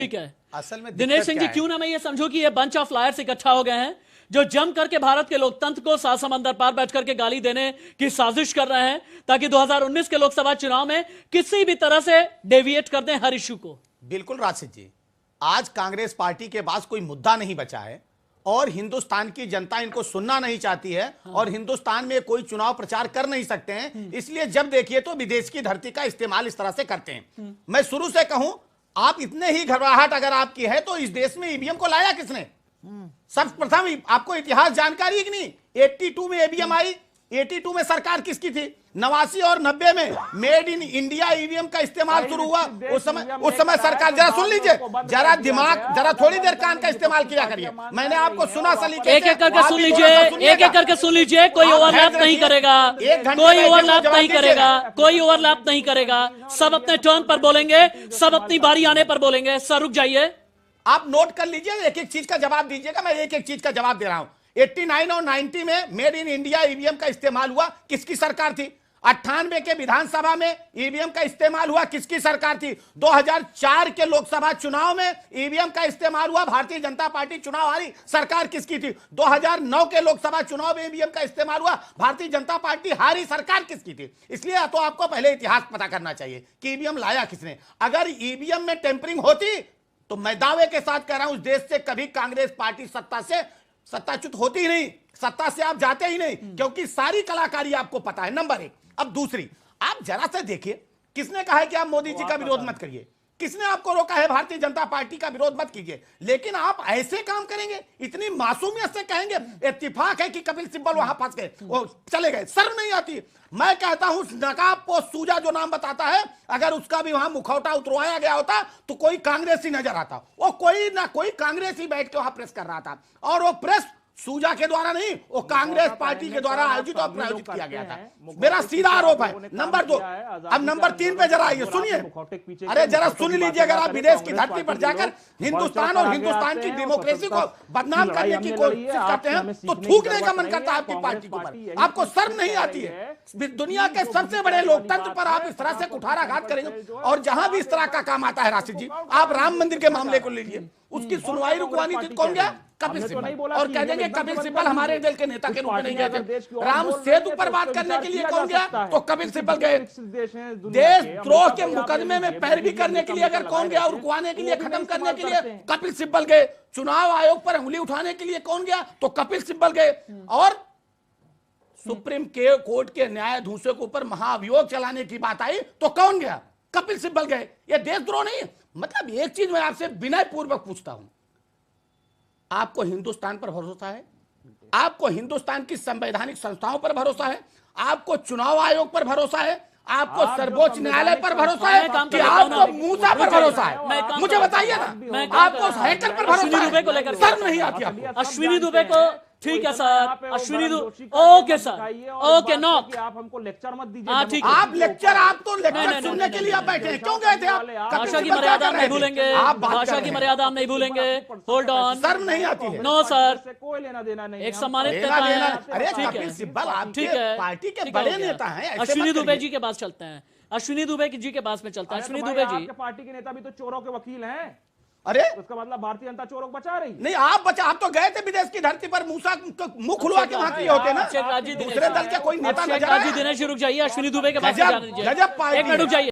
ठीक है। असल में दिनेश सिंह जी, क्यों ना मैं ये समझूं कि ये बंच ऑफ लायर्स इकट्ठा हो गए हैं जो जम करके भारत के लोकतंत्र को सात समंदर पार बैठ करके गाली देने की साजिश कर रहे हैं ताकि 2019 के लोकसभा चुनाव में किसी भी तरह से डेविएट कर दें हर इश्यू को। बिल्कुल राशिद जी, आज कांग्रेस पार्टी के पास कोई मुद्दा नहीं बचा है और हिंदुस्तान की जनता इनको सुनना नहीं चाहती है। और हिंदुस्तान में कोई चुनाव प्रचार कर नहीं सकते हैं, इसलिए जब देखिए तो विदेश की धरती का इस्तेमाल इस तरह से करते हैं। मैं शुरू से कहूं, आप इतने ही घबराहट अगर आपकी है तो इस देश में ईवीएम को लाया किसने? सर्वप्रथम आपको इतिहास जानकारी है कि नहीं? 82 में ईवीएम आई, 82 में सरकार किसकी थी? 89 और 90 में मेड इन इंडिया ईवीएम का इस्तेमाल शुरू हुआ। उस समय सरकार, जरा सुन लीजिए, जरा दिमाग, जरा थोड़ी देर कान का इस्तेमाल किया करिए। मैंने आपको सुना सलीके से, एक एक करके सुन लीजिए, एक एक करके सुन लीजिए। कोई ओवरलैप नहीं करेगा, कोई ओवरलैप नहीं करेगा, कोई ओवरलैप नहीं करेगा। सब अपने टर्न पर बोलेंगे, सब अपनी बारी आने पर बोलेंगे। सर रुक जाइए, आप नोट कर लीजिए, एक एक चीज का जवाब दीजिएगा। मैं एक एक चीज का जवाब दे रहा हूं। 89 और 90 में मेड इन इंडिया ईवीएम का इस्तेमाल हुआ, किसकी सरकार थी? 98 के विधानसभा में ईवीएम का इस्तेमाल हुआ, किसकी सरकार थी? 2004 के लोकसभा चुनाव में ईवीएम का इस्तेमाल हुआ, भारतीय जनता पार्टी चुनाव हारी, सरकार किसकी थी? 2009 के लोकसभा चुनाव में ईवीएम का इस्तेमाल हुआ, भारतीय जनता पार्टी हारी, सरकार किसकी थी? इसलिए तो आपको पहले इतिहास पता करना चाहिए कि ईवीएम लाया किसने। अगर ईवीएम में टेम्परिंग होती तो मैं दावे के साथ कह रहा हूं, उस देश से कभी कांग्रेस पार्टी सत्ताच्युत होती ही नहीं, सत्ता से आप जाते ही नहीं, क्योंकि सारी कलाकारी आपको पता है। नंबर एक। अब दूसरी, आप जरा से देखिए, किसने कहा है कि आप मोदी जी का विरोध मत करिए? किसने आपको रोका है भारतीय जनता पार्टी का विरोध मत कीजिए? लेकिन आप ऐसे काम करेंगे, इतनी मासूमियत से कहेंगे इत्तेफाक है कि कपिल सिब्बल वहां फंस गए, वो चले गए। शर्म नहीं आती? मैं कहता हूं नकाबपोश सूजा जो नाम बताता है, अगर उसका भी वहां मुखौटा उतरवाया गया होता तो कोई कांग्रेसी नजर आता। वो कोई ना कोई कांग्रेसी बैठ के वहां प्रेस कर रहा था, और वो प्रेस सूजा के द्वारा नहीं, वो कांग्रेस पार्टी के द्वारा आयोजित और प्रायोजित किया गया था। मेरा सीधा आरोप है। नंबर 2। अब नंबर 3 पे जरा आइए, सुनिए। अरे जरा सुन लीजिए, अगर आप विदेश की धरती पर जाकर हिंदुस्तान और हिंदुस्तान की डेमोक्रेसी को बदनाम करने की कोशिश करते हैं तो थूकने का मन करता है आपकी पार्टी के ऊपर। आपको शर्म नहीं आती है? दुनिया के सबसे बड़े लोकतंत्र पर आप इस तरह से कुठाराघात करेंगे। और जहां भी इस तरह का काम आता है राशिद जी, आप राम मंदिर के मामले को ले लीजिए, उसकी सुनवाई रुकवानी थी, कौन गया? कपिल सिब्बल। और कह देंगे कपिल सिब्बल हमारे दल के नेता के रूप में नहीं गए थे। राम सेतु पर बात करने के लिए कौन गया? तो कपिल सिब्बल गए। देशद्रोह के मुकदमे में पैरवी करने के लिए अगर कौन गया? रुकवाने के लिए, खत्म करने के लिए कपिल सिब्बल गए। चुनाव आयोग पर उंगली उठाने के लिए कौन गया? तो कपिल सिब्बल गए। और सुप्रीम कोर्ट के न्यायाधीशों के ऊपर महाअभियोग चलाने की बात आई तो कौन गया? कपिल सिब्बल गए। यह देशद्रोह नहीं? मतलब एक चीज मैं आपसे विनय पूर्वक पूछता हूं, आपको हिंदुस्तान पर भरोसा है? आपको हिंदुस्तान की संवैधानिक संस्थाओं पर भरोसा है? आपको चुनाव आयोग पर भरोसा है? आपको सर्वोच्च न्यायालय पर भरोसा है कि आपको मूसा पर भरोसा है? मुझे बताइए ना, आपको हैकर पर भरोसा है? शर्म नहीं आती आपको? अश्विनी दुबे को, ठीक है sir, Ashwini Dubey, okay sir, okay knock. आप हमको लेक्चर मत दीजिए। हाँ ठीक है। आप लेक्चर, आप तो लेक्चर सुनने के लिए आप बैठे हैं, क्यों गए थे आप? भाषा की मर्यादा हम नहीं भूलेंगे, भाषा की मर्यादा हम नहीं भूलेंगे। Hold on. शर्म नहीं आती है? नो सर, कोई लेना देना नहीं। एक सम्मानित लेना नेता देना। है। अरे ठीक कपिल है, सिब्बल ठीक आपके है, पार्टी के ठीक है, बड़े हो गया। नेता हैं, ऐसे अश्विनी मत दुबे करिए। जी के पास चलते हैं, अश्विनी दुबे जी के पास में चलता है। अश्विनी भाई, दुबे जी, आपके पार्टी के नेता भी तो चोरों के वकील हैं। अरे उसका मतलब भारतीय जनता चोरों को बचा रही नहीं, आप तो गए थे विदेश की धरती पर, मूसा मुंह खुलवा के वहां किए होते ना। अक्षय काजी दूसरे दल के कोई नेता अक्षय नजर काजी आया? दिनेश रुक जाइए, अश्विनी दुबे के पास गजब, जाने दीजिए। गजब पार्टी एक मिनट रुक है। जाइए।